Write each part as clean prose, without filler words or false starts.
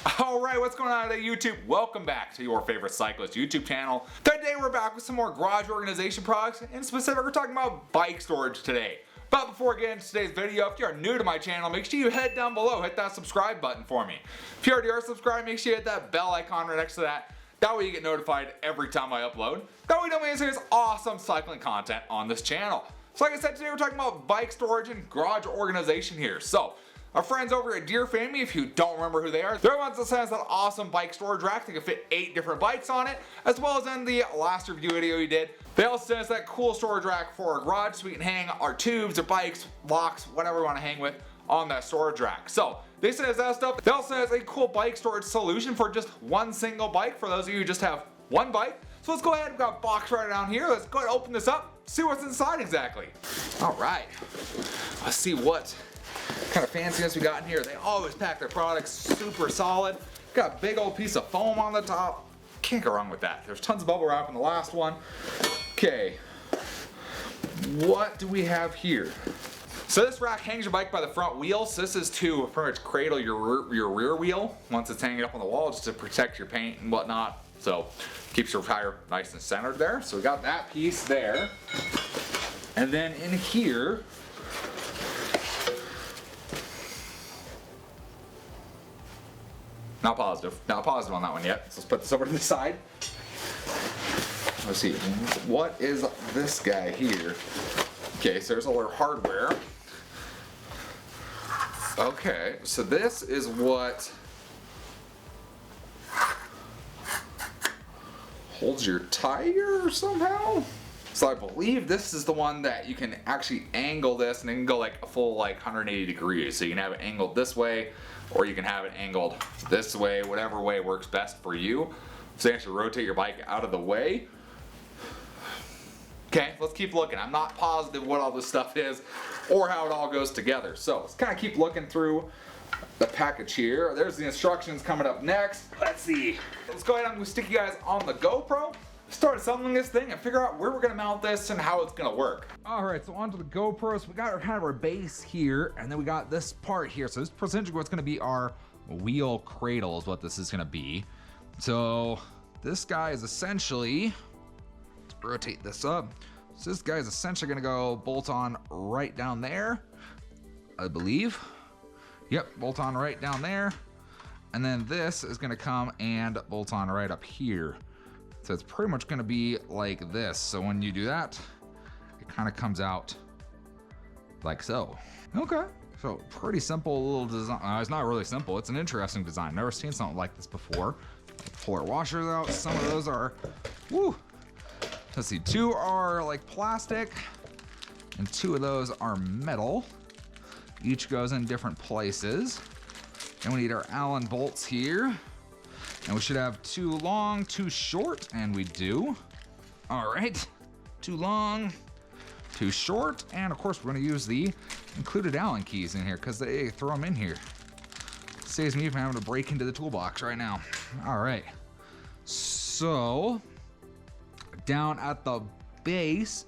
Alright, what's going on today, YouTube? Welcome back to your favorite cyclist YouTube channel. Today we're back with some more garage organization products. In specific, we're talking about bike storage today. But before we get into today's video, if you're new to my channel, make sure you head down below, hit that subscribe button for me. If you already are subscribed, make sure you hit that bell icon right next to that. That way you get notified every time I upload. That way you don't miss this awesome cycling content on this channel. So like I said, today we're talking about bike storage and garage organization here. So, our friends over at DEERFAMY, if you don't remember who they are, they're the ones that sent us that awesome bike storage rack that can fit 8 different bikes on it, as well as in the last review video we did. They also sent us that cool storage rack for our garage so we can hang our tubes or bikes, locks, whatever we want to hang with on that storage rack. So they sent us that stuff. They also sent us a cool bike storage solution for just one single bike for those of you who just have one bike. So let's go ahead, we've got a box right down here. Let's go ahead and open this up, see what's inside exactly. Alright, let's see what kind of fanciness we got in here. They always pack their products super solid. Got a big old piece of foam on the top. Can't go wrong with that. There's tons of bubble wrap in the last one. Okay, what do we have here? So this rack hangs your bike by the front wheels. This is to pretty much cradle your rear wheel once it's hanging up on the wall, just to protect your paint and whatnot. So keeps your tire nice and centered there. So we got that piece there. And then in here, not positive on that one yet. So let's put this over to the side. Let's see, what is this guy here? Okay, so there's all our hardware. Okay, so this is what holds your tire somehow. So I believe this is the one that you can actually angle this and it can go like a full 180 degrees. So you can have it angled this way, or you can have it angled this way, whatever way works best for you. So you actually rotate your bike out of the way. Okay, let's keep looking. I'm not positive what all this stuff is or how it all goes together. So let's kind of keep looking through the package here. There's the instructions coming up next. Let's see. Let's go ahead and I'm going to stick you guys on the GoPro. Start assembling this thing and figure out where we're going to mount this and how it's going to work. Alright, so onto the GoPro. So we got kind of our base here, and then we got this part here. So this is essentially what's going to be our wheel cradle is what this is going to be. So this guy is essentially, let's rotate this up. So this guy is essentially going to go bolt on right down there, I believe. Yep, bolt on right down there. And then this is going to come and bolt on right up here. So it's pretty much going to be like this. So when you do that, it kind of comes out like so. Okay, so pretty simple little design. It's not really simple. It's an interesting design. Never seen something like this before. Pull our washers out. Some of those are, woo. Let's see, 2 are like plastic and 2 of those are metal. Each goes in different places. And we need our Allen bolts here. And we should have 2 long, 2 short, and we do. All right, 2 long, 2 short, and of course we're gonna use the included Allen keys in here because they throw them in here. Saves me from having to break into the toolbox right now. All right, so down at the base,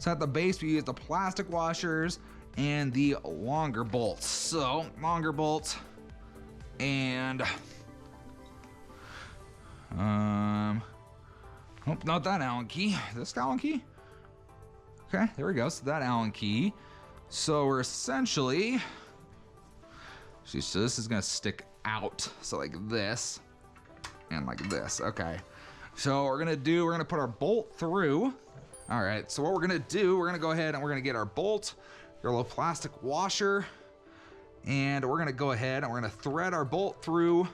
we use the plastic washers and the longer bolts. So longer bolts. And oh, not that Allen key. This Allen key. Okay, there we go. So that Allen key. So we're essentially, so this is gonna stick out. So like this and like this. Okay. So we're gonna put our bolt through. All right. So what we're gonna do, we're gonna go ahead and we're gonna get our bolt, your little plastic washer. And we're gonna go ahead and we're gonna thread our bolt through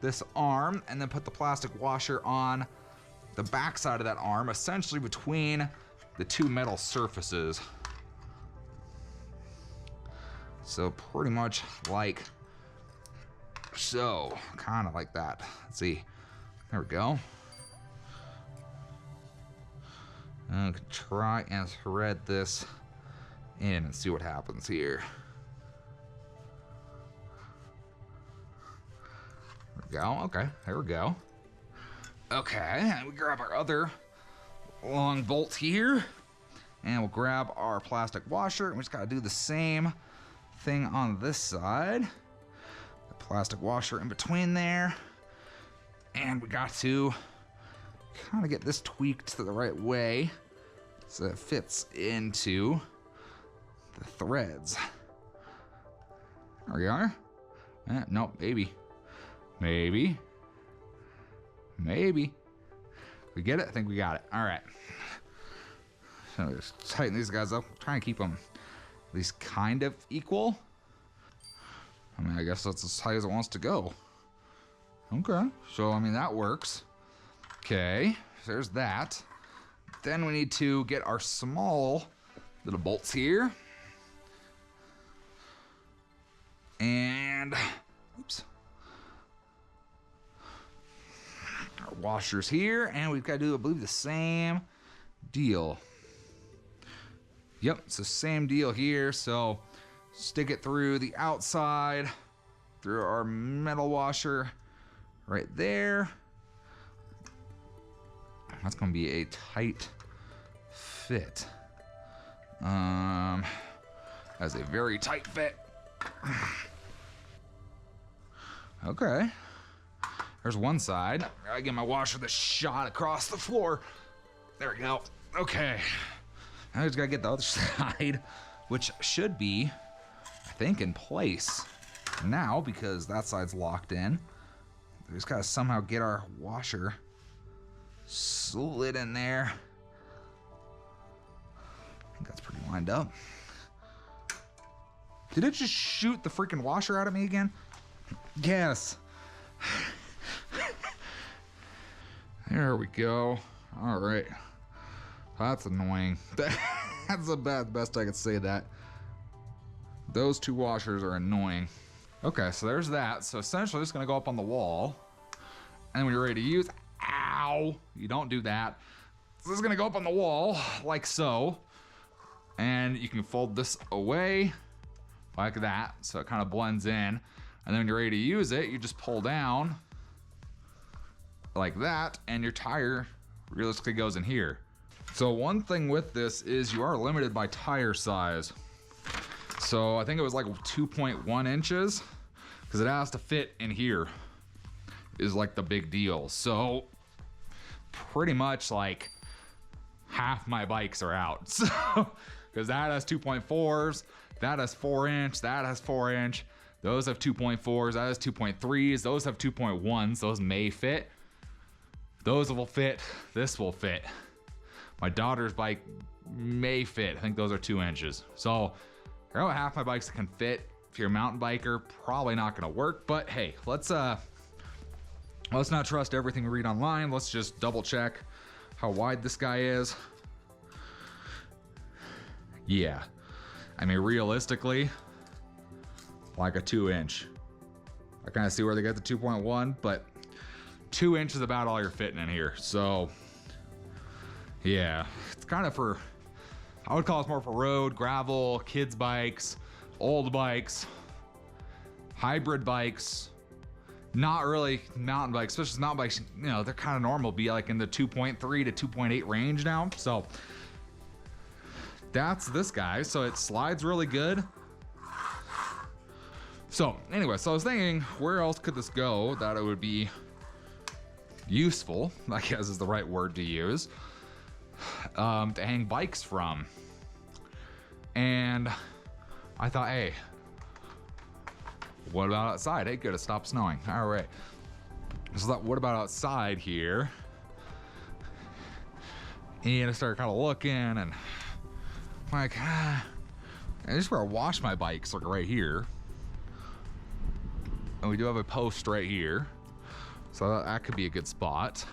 this arm and then put the plastic washer on the back side of that arm, essentially between the 2 metal surfaces. So pretty much like so, kind of like that. Let's see, there we go. And try and thread this in and see what happens here. Go. Okay, there we go. Okay, and we grab our other long bolt here, and we'll grab our plastic washer, and we just gotta do the same thing on this side. plastic washer in between there. And we got to kind of get this tweaked the right way so it fits into the threads. There we are. Nope, maybe. Maybe. We get it? I think we got it. All right. So just tighten these guys up. Try to keep them at least kind of equal. I mean, I guess that's as high as it wants to go. Okay, so I mean, that works. Okay, so there's that. Then we need to get our small little bolts here. And, oops. Our washers here, and we've got to do, I believe, the same deal. Yep, it's the same deal here, so stick it through the outside, through our metal washer right there. That's gonna be a tight fit. That's a very tight fit. Okay. There's one side. I get my washer the shot across the floor. There we go. Okay. Now I just gotta get the other side, which should be, I think, in place now because that side's locked in. We just gotta somehow get our washer slid in there. I think that's pretty lined up. Did it just shoot the freaking washer out at me again? Yes. There we go. All right. That's annoying. That's the best I could say that. Those two washers are annoying. Okay, so there's that. So essentially it's gonna go up on the wall. And when you're ready to use, ow, you don't do that. So this is gonna go up on the wall like so. And you can fold this away like that. So it kind of blends in. And then when you're ready to use it, you just pull down like that and your tire realistically goes in here. So one thing with this is you are limited by tire size. So I think it was like 2.1 inches because it has to fit in here is like the big deal. So pretty much like half my bikes are out. So because that has 2.4s, that has 4-inch, that has 4-inch, those have 2.4s, that has 2.3s, those have 2.1s, those may fit. Those will fit, this will fit. My daughter's bike may fit, I think those are 2 inches. So about half my bikes can fit. If you're a mountain biker, probably not gonna work, but hey, let's not trust everything we read online. Let's just double check how wide this guy is. Yeah, I mean, realistically, like a 2-inch. I kind of see where they get the 2.1, but 2 inches is about all you're fitting in here. So yeah, it's kind of for, I would call it more for road, gravel, kids bikes, old bikes, hybrid bikes, not really mountain bikes, especially mountain bikes, you know, they're kind of normal, be like in the 2.3 to 2.8 range now. So that's this guy. So it slides really good. So anyway, so I was thinking, where else could this go that it would be useful, I guess is the right word to use, to hang bikes from. And I thought, hey, what about outside? Hey, good, it stopped snowing. All right. So what about outside here? And I started kind of looking and I'm like, and this is where I wash my bikes, like right here. And we do have a post right here. So that could be a good spot.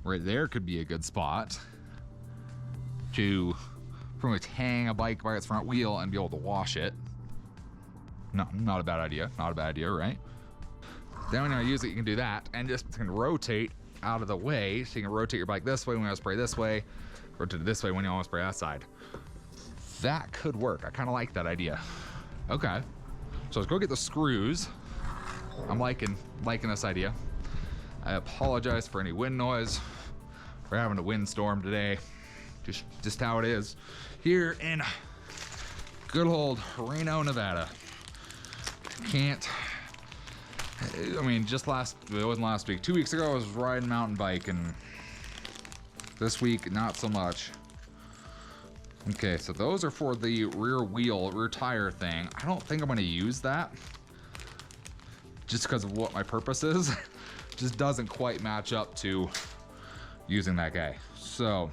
Right there could be a good spot to pretty much hang a bike by its front wheel and be able to wash it. No, not a bad idea. Not a bad idea, right? Then when you use it, you can do that and just can rotate out of the way. So you can rotate your bike this way when you want to spray this way, rotate it this way when you want to spray that side. That could work. I kind of like that idea. Okay. So let's go get the screws. I'm liking this idea. I apologize for any wind noise. We're having a windstorm today. Just how it is here in good old Reno, Nevada. Can't, I mean, just it wasn't last week. 2 weeks ago I was riding mountain bike, and this week, not so much. Okay, so those are for the rear tire thing. I don't think I'm gonna use that, just because of what my purpose is. Just doesn't quite match up to using that guy. So,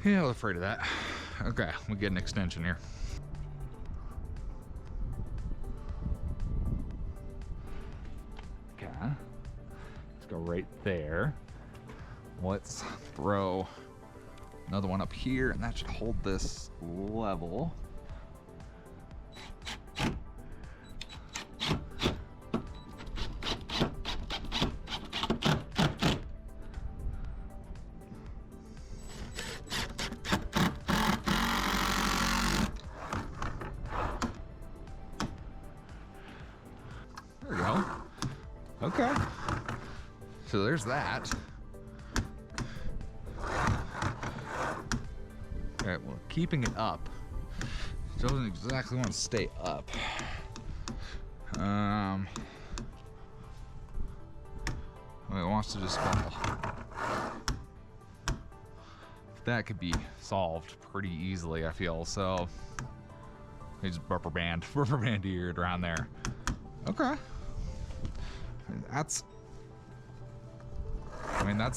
yeah, I was afraid of that. Okay, we'll get an extension here. Okay, let's go right there. Let's throw another one up here, and that should hold this level. There we go. Okay. So there's that. All right, well, keeping it up doesn't exactly want to stay up. It wants to just fall. That could be solved pretty easily, I feel. So, you just rubber band it around there. Okay. That's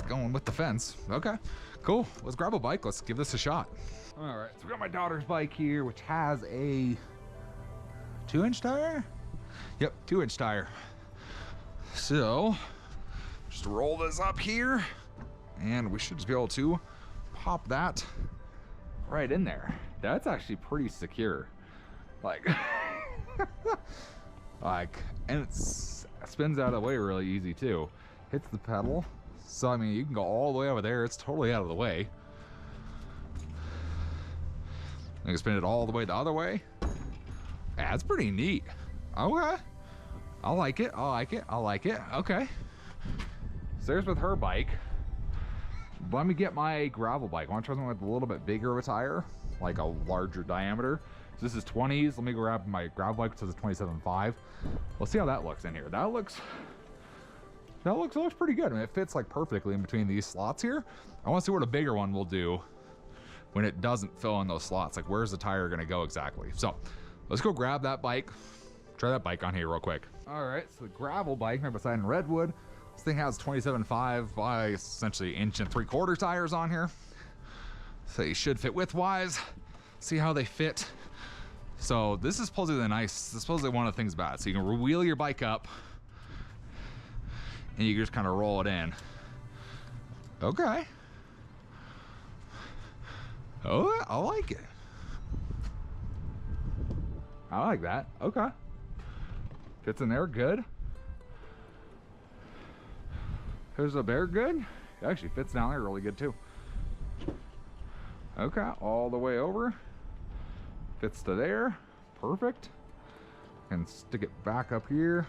going with the fence. Okay, cool. Let's grab a bike. Let's give this a shot. All right, so we got my daughter's bike here, which has a 2-inch tire? Yep, 2-inch tire. So, just roll this up here, and we should just be able to pop that right in there. That's actually pretty secure. Like, and it spins out of the way really easy too. Hits the pedal. So, I mean, you can go all the way over there. It's totally out of the way. You can spin it all the way the other way. Yeah, that's pretty neat. Okay. I like it. I like it. I like it. Okay. So there's with her bike. Let me get my gravel bike. I want to try something with a little bit bigger of a tire, like a larger diameter. So this is 20s. Let me grab my gravel bike, which says 27.5. We'll see how that looks in here. That looks pretty good. I mean, it fits like perfectly in between these slots here. I want to see what a bigger one will do when it doesn't fill in those slots. Like, where's the tire gonna go exactly? So let's go grab that bike. Try that bike on here real quick. All right, so the gravel bike right beside in Redwood. This thing has 27.5 by essentially 1 3/4 tires on here. So you should fit widthwise. See how they fit. So this is supposedly this is supposedly one of the things about it. So you can wheel your bike up, and you can just kind of roll it in. Okay. Oh, I like it. I like that. Okay. Fits in there good. Here's a bear good. It actually fits down there really good too. Okay, all the way over. Fits to there. Perfect. And stick it back up here.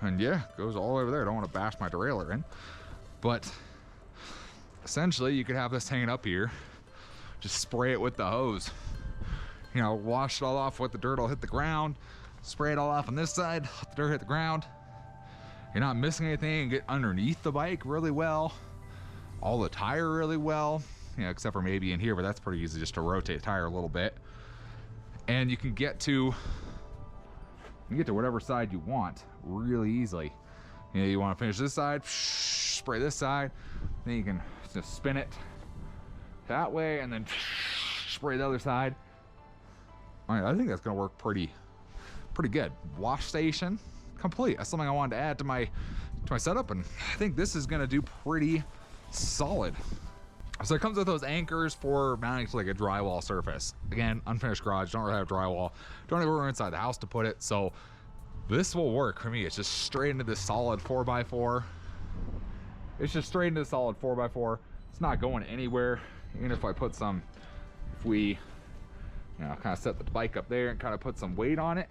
And yeah, goes all over there. I don't want to bash my derailleur in. But essentially, you could have this hanging up here. Just spray it with the hose. You know, wash it all off with the dirt will hit the ground. Spray it all off on this side, let the dirt hit the ground. You're not missing anything. Get underneath the bike really well. All the tire really well. You know, except for maybe in here, but that's pretty easy just to rotate the tire a little bit. And you can get to whatever side you want really easily. You know, you want to finish this side, spray this side, then you can just spin it that way and then spray the other side. All right, I think that's gonna work pretty good. Wash station complete. That's something I wanted to add to my setup, and I think this is gonna do pretty solid. So it comes with those anchors for mounting to like a drywall surface. Again, unfinished garage, don't really have drywall, don't have room inside the house to put it, so this will work for me. It's just straight into this solid 4x4. It's just straight into the solid 4x4. It's not going anywhere. Even if I put some, if we, you know, kind of set the bike up there and kind of put some weight on it,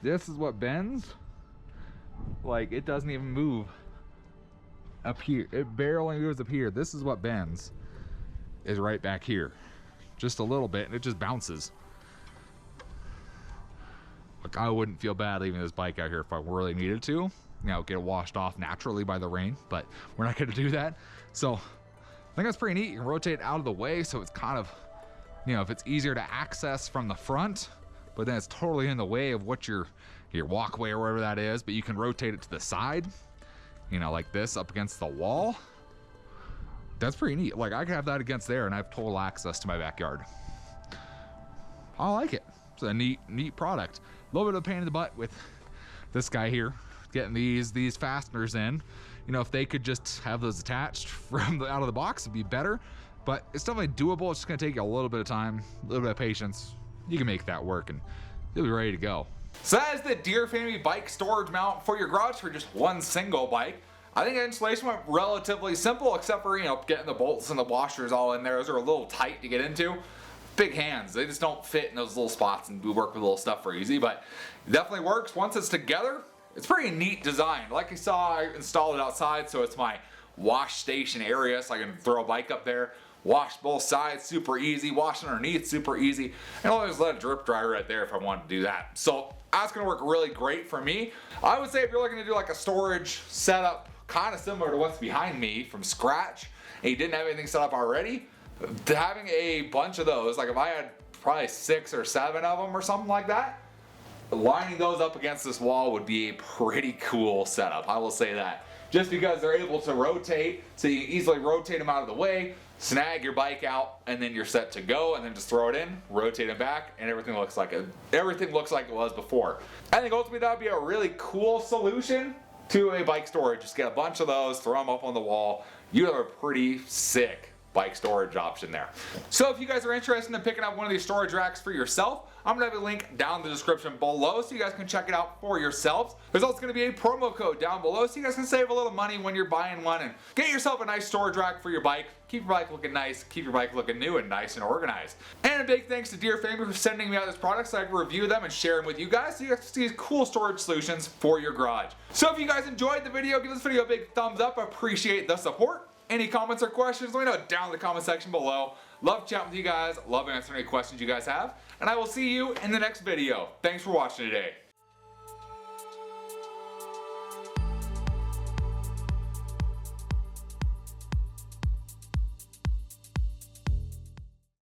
this is what bends. Like, it doesn't even move up here. It barely moves up here. This is what bends, is right back here. Just a little bit, and it just bounces. Like, I wouldn't feel bad leaving this bike out here if I really needed to. You know, get it washed off naturally by the rain, but we're not gonna do that. So, I think that's pretty neat. You can rotate it out of the way, so it's kind of, you know, if it's easier to access from the front, but then it's totally in the way of what your walkway or whatever that is, but you can rotate it to the side, you know, like this up against the wall. That's pretty neat. Like, I can have that against there and I have total access to my backyard. I like it. It's a neat product. A little bit of a pain in the butt with this guy here, getting these fasteners in. You know, if they could just have those attached from out of the box, it'd be better. But it's definitely doable. It's just gonna take you a little bit of time, a little bit of patience. You can make that work and you'll be ready to go. So that is the DEERFAMY bike storage mount for your garage for just one single bike. I think the installation went relatively simple, except for, you know, getting the bolts and the washers all in there. Those are a little tight to get into. Big hands, they just don't fit in those little spots, and we work with little stuff for easy, but it definitely works once it's together. It's pretty neat design. Like you saw, I installed it outside, so it's my wash station area, so I can throw a bike up there. Wash both sides, super easy. Wash underneath, super easy. And I'll just let it drip dry right there if I wanted to do that. So that's gonna work really great for me. I would say if you're looking to do like a storage setup, kind of similar to what's behind me from scratch, and you didn't have anything set up already, having a bunch of those, like if I had probably 6 or 7 of them or something like that, lining those up against this wall would be a pretty cool setup. I will say that. Just because they're able to rotate, so you can easily rotate them out of the way, snag your bike out, and then you're set to go, and then just throw it in, rotate it back, and everything looks like it was before. I think ultimately that would be a really cool solution to a bike storage. Just get a bunch of those, throw them up on the wall. You have a pretty sick bike storage option there. So if you guys are interested in picking up one of these storage racks for yourself, I'm gonna have a link down in the description below so you guys can check it out for yourselves. There's also gonna be a promo code down below so you guys can save a little money when you're buying one and get yourself a nice storage rack for your bike. Keep your bike looking nice, keep your bike looking new and nice and organized. And a big thanks to DEERFAMY for sending me out this product so I can review them and share them with you guys so you guys can see cool storage solutions for your garage. So if you guys enjoyed the video, give this video a big thumbs up. I appreciate the support. Any comments or questions, let me know down in the comment section below. Love chatting with you guys, love answering any questions you guys have, and I will see you in the next video. Thanks for watching today.